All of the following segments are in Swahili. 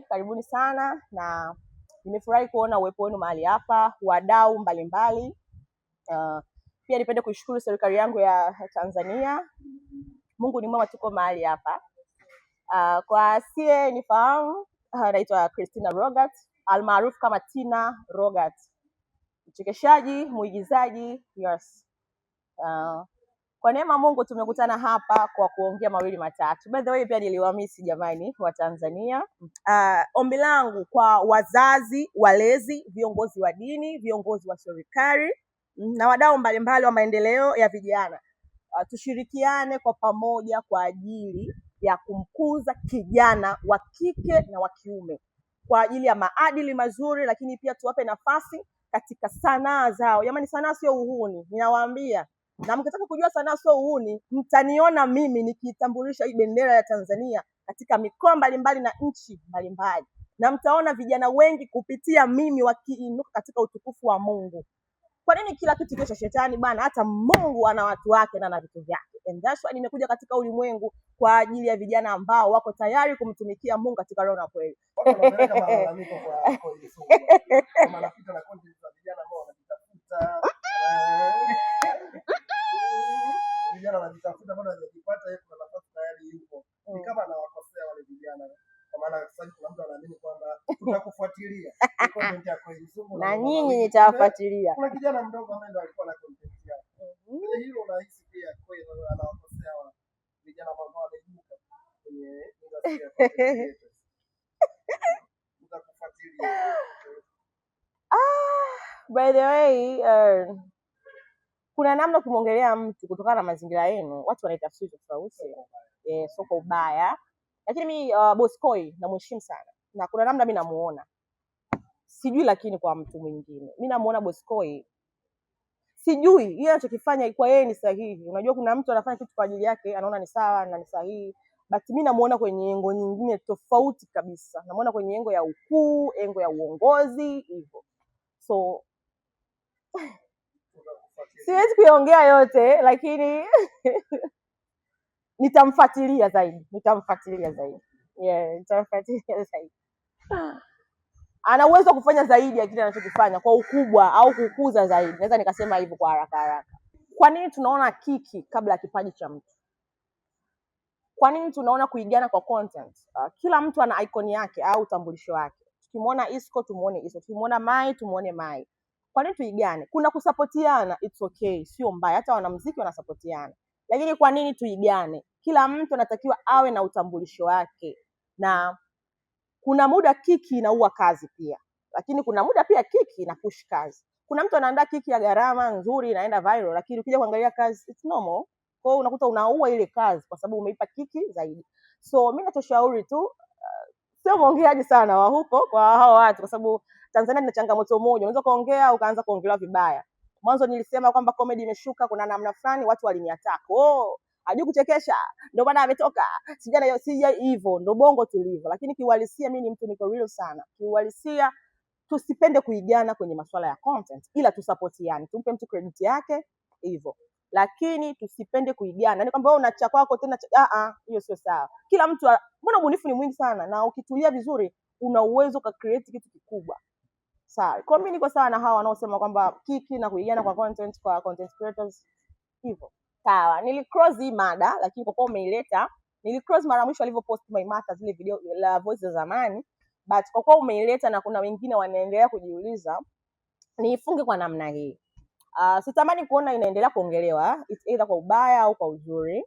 karibuni sana, na nimefurahi kuona uwepo wenu mahali hapa, wadau mbalimbali. Pia nipende kuishukuru serikali yangu ya Tanzania. Mungu ni mwema, tuko mahali hapa. Kwa asiye nifahamu, naitwa Christina Rogat, almaarufu kama Tina Rogat. Mchekeshaji, muigizaji, yes. Kwa neema Mungu tumekutana hapa kwa kuongea mawili matatu. By the way, pia niliwamisi jamani wa Tanzania. Ombi langu kwa wazazi, walezi, viongozi wa dini, viongozi wa serikali na wadau mbalimbali wa maendeleo ya vijana, tushirikiane kwa pamoja kwa ajili ya kumkuza kijana wa kike na wa kiume kwa ajili ya maadili mazuri, lakini pia tuwape nafasi katika sanaa zao. Jamani, sanaa sio uhuni, ninawaambia. Na mkitaka kujua sanaa sio uhuni, mtaniona mimi nikitambulisha hii bendera ya Tanzania katika mikoa mbalimbali na nchi mbalimbali, na mtaona vijana wengi kupitia mimi wakiinuka katika utukufu wa Mungu. Kwa nini kila kitu kile cha shetani bana? Hata Mungu ana watu wake na ana vitu vyake. And that's why nimekuja katika ulimwengu kwa ajili ya vijana ambao wako tayari kumtumikia Mungu katika roho na kweli. Vijana wanajitafuta bado hawajapata hiyo nafasi tayari yupo. Ni kama anawakosea wale vijana. Kwa maana sasa kuna mtu anaamini kwamba tutakufuatilia. Content yako nzuri na nyinyi nitawafuatilia. Kuna kijana mdogo ambaye ndo alikuwa na content yake. Hilo unahisi pia kweli anawakosea wale vijana ambao wanaibuka kwenye industry ya tutakufuatilia. By the way, kuna namna kumwongelea mtu kutokana na mazingira yenu, watu wanaitafsiri tofauti. So kwa ubaya. Lakini mimi Boss Koi namheshimu sana. Na kuna namna mimi namuona. Sijui, lakini kwa mtu mwingine mimi namuona Boss Koi. Sijui yeye anachokifanya kwa yeye ni sahihi. Unajua kuna mtu anafanya kitu kwa ajili yake, anaona ni sawa na ni sahihi. But mimi namuona kwenye engo nyingine tofauti kabisa. Namuona kwenye engo ya ukuu, engo ya uongozi hivyo. So siwezi kuiongea yote, lakini nitamfuatilia zaidi. Nitamfuatilia zaidi. Ana uwezo kufanya zaidi ya kile anachokifanya kwa ukubwa au kukuza zaidi. Naweza nikasema hivyo kwa haraka. Kwa nini tunaona kiki kabla ya kipaji cha mtu? Kwa nini tunaona kuigana kwa content? Kila mtu ana icon yake au utambulisho wake. Tukimwona Isco tumuone Isco, tukimwona Mai tumuone Mai. Kwa nini tuigane? Kuna kusapotiana, it's okay, sio mbaya. Hata wanamuziki wanasapotiana. Lakini kwa nini tuigane? Kila mtu anatakiwa awe na utambulisho wake. Na kuna muda kiki inaua kazi pia. Lakini kuna muda pia kiki ina push kazi. Kuna mtu anaandaa kiki ya gharama nzuri inaenda viral, lakini ukija kuangalia kazi it's normal. Kwa hiyo unakuta unaua ile kazi kwa sababu umeipa kiki zaidi. So mimi nachoshauri tu, sio muongeaji sana wa huko kwa hao watu, kwa sababu Tanzania ina changamoto moja. Unaweza kuongea ukaanza kuongelewa vibaya. Mwanzo nilisema kwamba comedy imeshuka, kuna namna fulani watu waliniattack. Hajui kuchekesha, ndio maana ametoka. Sija hivyo, ndio bongo tulivyo. Lakini kiuhalisia mimi ni mtu niko real sana. Kiuhalisia tusipende kuigana kwenye masuala ya content, ila tusapotiane. Tumpe mtu credit yake hivyo. Lakini tusipende kuigana. Yaani kwamba wewe una cha kwako tena hiyo sio sawa. Kila mtu, mbona ubunifu ni mwingi sana, na ukitulia vizuri una uwezo ka create kitu kikubwa. Sawa. Kwa mimi niko sawa na hawa wanaosema kwamba kiki na kuigana kwa content kwa content creators hivyo. Sawa. Nilicross hii mada, lakini kwa kuwa umeileta, nilicross mara mwisho alivyopost Maimata zile video la voice za zamani, but kwa kuwa umeileta na kuna wengine wanaendelea kujiuliza, niifunge kwa namna hii. Sitamani kuona inaendelea kuongelewa, it's either kwa ubaya au kwa uzuri.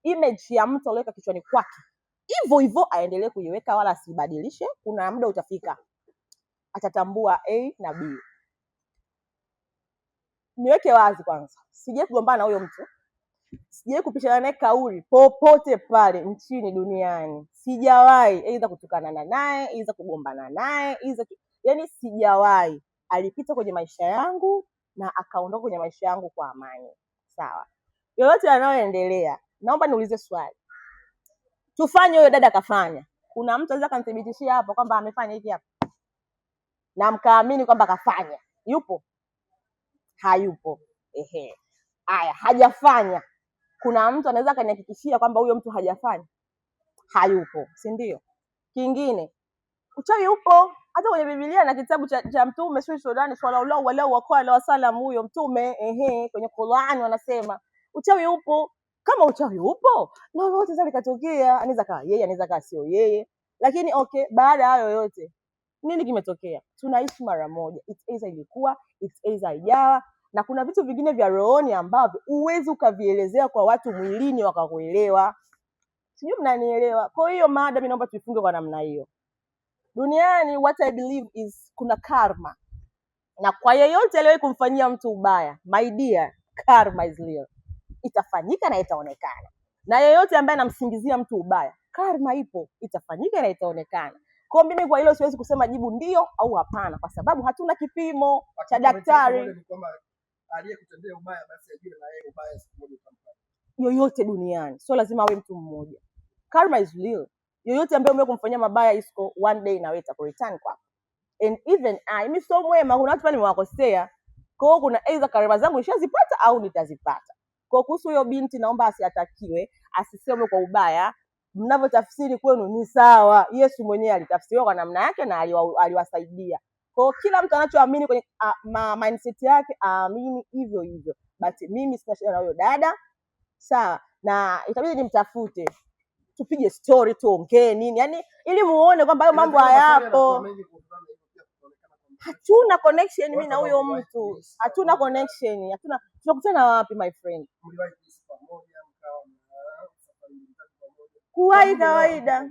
Image ya mtu aliyeweka kichwani kwake hivyo aendelee kuiweka, wala asibadilishe. Kuna muda utafika atatambua A na B. Niweke wazi kwanza, sije kugombana na huyo mtu, sije kupishana naye kauli popote pale nchini duniani. Sijawahi aidha kutukana naye, aidha kugombana naye, yani sijawahi. Alipita kwenye maisha yangu na akaondoka kwenye maisha yangu kwa amani. Sawa. Yoyote yanayoendelea, naomba niulize swali. Tufanye huyo dada kafanya. Kuna mtu anaweza kanithibitishia hapo kwamba amefanya hiki hapa, na mkaamini kwamba kafanya? Yupo? Hayupo. Aya, hajafanya. Kuna mtu anaweza kanihakikishia kwamba huyo mtu hajafanya? Hayupo, si ndio? Kingine, Uchawi upo hata kwenye Biblia na kitabu cha Mtume sallallahu alaihi wasallam, huyo Mtume kwenye Qur'an wanasema uchawi upo. Kama uchawi upo, lolote sasa likatokea, anaweza kaa yeye, anaweza kaa sio yeye. Lakini okay, baada ya hayo yote nini kimetokea? Tunaishi mara moja. It's either ilikuwa, it's either ijawa, na kuna vitu vingine vya rohoni ambavyo uwezi ukavielezea kwa watu mwilini wakakuelewa. Sijui mnanielewa. Kwa hiyo mada mimi naomba tuifunge kwa namna hiyo. Duniani what I believe is kuna karma. Na kwa yeyote aliyewahi kumfanyia mtu ubaya, my dear, karma is real. Itafanyika na itaonekana. Na yeyote ambaye anamsingizia mtu ubaya, karma ipo, itafanyika na itaonekana. Kwa mimi kwa hilo siwezi kusema jibu ndio au hapana, kwa sababu hatuna kipimo cha daktari. Aliyekutendea ubaya basi ajue na yeye ubaya siku moja utampata. Yoyote duniani, sio lazima awe mtu mmoja. Karma is real. Yoyote ambaye umewahi kumfanyia mabaya isko one day na wewe itakureturn kwako. And even mimi sio mwema, kuna watu pale nimewakosea. Kwa hiyo kuna either karma zangu nishazipata au nitazipata. Kwa kuhusu huyo binti naomba asiatakiwe, asiseme kwa ubaya. Mnavyotafsiri kwenu ni sawa. Yesu mwenyewe alitafsiriwa kwa namna yake na aliwasaidia. Kwa kila mtu anachoamini kwenye mindset yake aamini hivyo hivyo. But mimi sina shida na huyo dada. Sawa, na itabidi nimtafute. Tupige story, tuongee nini. Yaani ili muone kwamba hayo mambo hayapo. Hatuna connection mimi na huyo mtu. Hatuna connection. Hatuna, tunakutana wapi my friend? Kuwahi kawaida.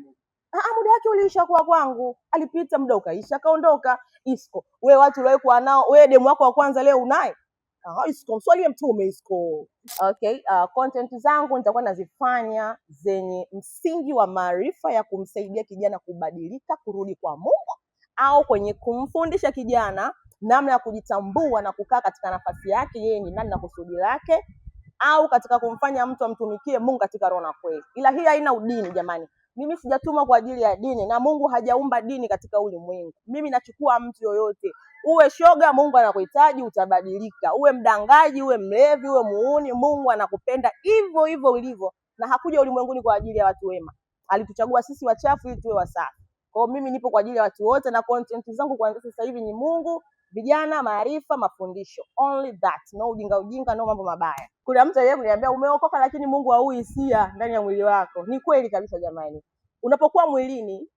Muda wake uliisha kwa kwangu. Alipita muda ukaisha kaondoka. Isko. Wewe watu waliokuwa nao, wewe demu wako wa kwanza leo unaye? Isko, swali Mtume isko. Okay, content zangu nitakuwa nazifanya zenye msingi wa maarifa ya kumsaidia kijana kubadilika, kurudi kwa Mungu, au kwenye kumfundisha kijana namna ya kujitambua na kukaa katika nafasi yake yeye ni nani na kusudi lake, au katika kumfanya mtu amtumikie Mungu katika roho na kweli. Ila hii haina udini jamani. Mimi sijatumwa kwa ajili ya dini na Mungu hajaumba dini katika ulimwengu. Mimi nachukua mtu yoyote. Uwe shoga, Mungu anakuhitaji, utabadilika. Uwe mdangaji, uwe mlevi, uwe muuni, Mungu anakupenda hivyo hivyo ulivyo. Na hakuja ulimwenguni kwa ajili ya watu wema. Alituchagua sisi wachafu ili tuwe wasafi. Kwa hiyo mimi nipo kwa ajili ya watu wote na content zangu kuanzia sasa hivi ni Mungu, vijana, maarifa, mafundisho. Only that. No ujinga, no mambo mabaya. Kuna mtu yeye kuniambia umeokoka lakini Mungu haui hisia ndani ya mwili wako. Ni kweli kabisa jamani. Unapokuwa mwilini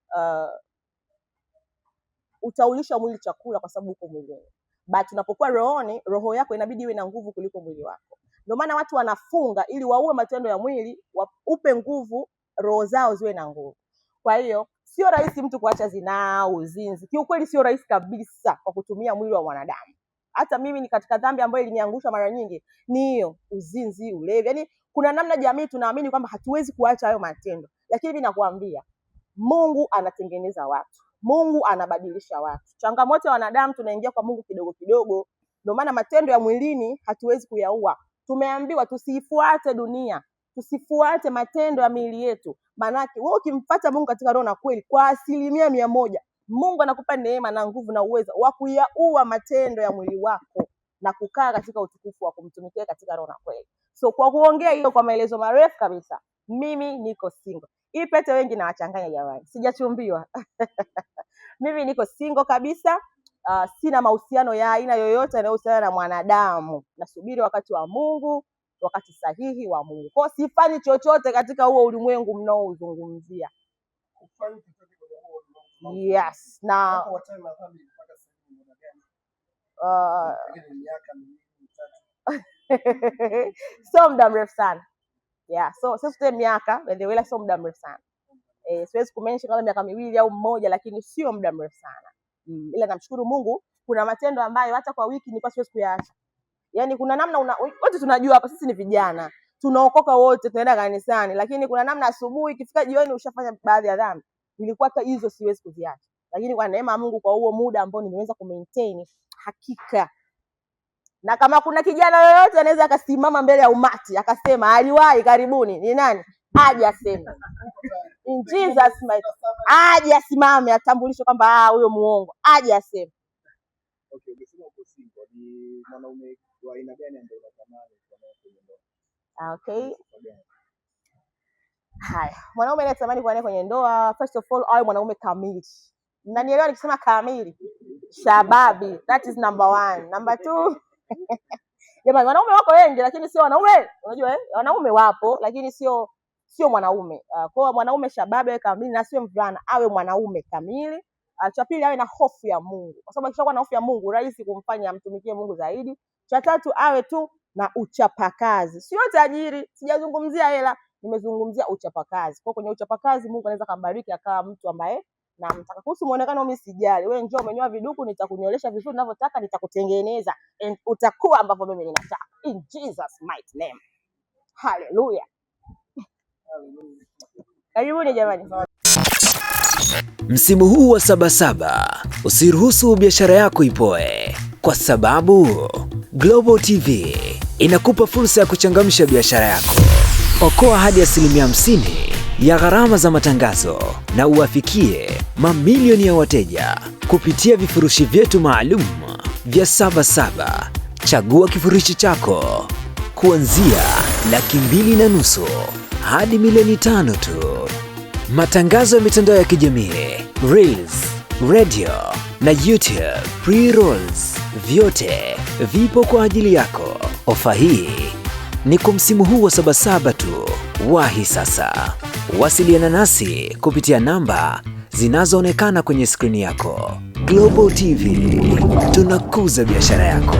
utaulisha mwili chakula kwa sababu uko mwilini. But unapokuwa rohoni, roho yako inabidi iwe na nguvu kuliko mwili wako. Ndio maana watu wanafunga ili waue matendo ya mwili, upe nguvu roho zao ziwe na nguvu. Kwa hiyo sio rahisi mtu kuacha zinaa, uzinzi. Kiukweli sio rahisi kabisa kwa kutumia mwili wa mwanadamu. Hata mimi ni katika dhambi ambayo iliniangusha mara nyingi ni hiyo, uzinzi, ulevi. Yaani kuna namna jamii tunaamini kwamba hatuwezi kuacha hayo matendo. Lakini mimi nakwambia Mungu anatengeneza watu. Mungu anabadilisha watu. Changamoto ya wanadamu tunaingia kwa Mungu kidogo kidogo. Ndio maana matendo ya mwilini hatuwezi kuyaua. Tumeambiwa tusifuate dunia. Tusifuate matendo ya miili yetu. Maanake wewe ukimfuata Mungu katika roho na kweli kwa 100%, Mungu anakupa neema na nguvu na uwezo wa kuyaua matendo ya mwili wako na kukaa katika utukufu wa kumtumikia katika roho na kweli. So kwa kuongea hiyo kwa maelezo marefu kabisa, mimi niko single. Hii pete wengi na wachanganya jamani. Sijachumbiwa. Mimi niko single kabisa. Sina mahusiano ya aina yoyote yanayohusiana na mwanadamu. Nasubiri wakati wa Mungu, wakati sahihi wa Mungu. Kwa sifanyi chochote katika huo ulimwengu mnaouzungumzia. Yes. Na so muda mrefu sana. Yeah, so sasa miaka wala sio muda mrefu sana. Siwezi kumention kama miaka 2 au 1 lakini sio muda mrefu sana. Ila namshukuru Mungu kuna matendo ambayo hata kwa wiki nilikuwa siwezi kuyaacha. Yaani kuna namna wote tunajua hapa sisi ni vijana. Tunaokoka wote tunaenda kanisani lakini kuna namna asubuhi ikifika jioni ushafanya baadhi ya dhambi. Nilikuwa hata hizo siwezi kuziacha. Lakini kwa neema ya Mungu kwa huo muda ambao nimeweza kumaintain hakika. Na kama kuna kijana yoyote anaweza akasimama mbele ya umati akasema aliwahi karibuni ni nani? Aje aseme. In Jesus mighty. Aje asimame atambulishe kwamba huyo muongo. Aje aseme. Okay, umesema uko single. Ni mwanaume wa aina gani ambaye unatamani kuwa kwenye ndoa? Okay. Haya, mwanaume anayetamani kuwa naye kwenye ndoa, first of all, awe mwanaume kamili. Mnanielewa nikisema kamili? Shababi, that is number 1. Number 2 jamani, wanaume wako wengi lakini sio wanaume. Unajua wanaume wapo lakini sio mwanaume. Kwa mwanaume shababi awe kamili, na sio mvulana, awe mwanaume kamili. Cha pili, awe na hofu ya Mungu, kwa sababu akishakuwa na hofu ya Mungu rahisi kumfanya amtumikie Mungu zaidi. Cha tatu, awe tu na uchapakazi, sio tajiri. Sijazungumzia hela, nimezungumzia uchapakazi. Kwa kwenye uchapakazi Mungu anaweza kumbariki akawa mtu ambaye namtaka. Kuhusu muonekano mimi sijali. Wewe njoo umenyoa viduku, nitakunyolesha vizuri ninavyotaka, nitakutengeneza and utakuwa ambavyo mimi ninataka. In Jesus mighty name. Hallelujah. Karibuni jamani. Msimu huu wa Sabasaba, usiruhusu biashara yako ipoe, kwa sababu Global TV inakupa fursa ya kuchangamsha biashara yako. Okoa hadi 50% ya gharama za matangazo na uwafikie mamilioni ya wateja kupitia vifurushi vyetu maalum vya Sabasaba. Chagua kifurushi chako kuanzia $250,000 hadi $500,000 tu. Matangazo ya mitandao ya kijamii, Reels, radio na YouTube pre-rolls, vyote vipo kwa ajili yako. Ofa hii ni kwa msimu huu wa Sabasaba tu. Wahi sasa. Wasiliana nasi kupitia namba zinazoonekana kwenye skrini yako. Global TV, tunakuza biashara yako.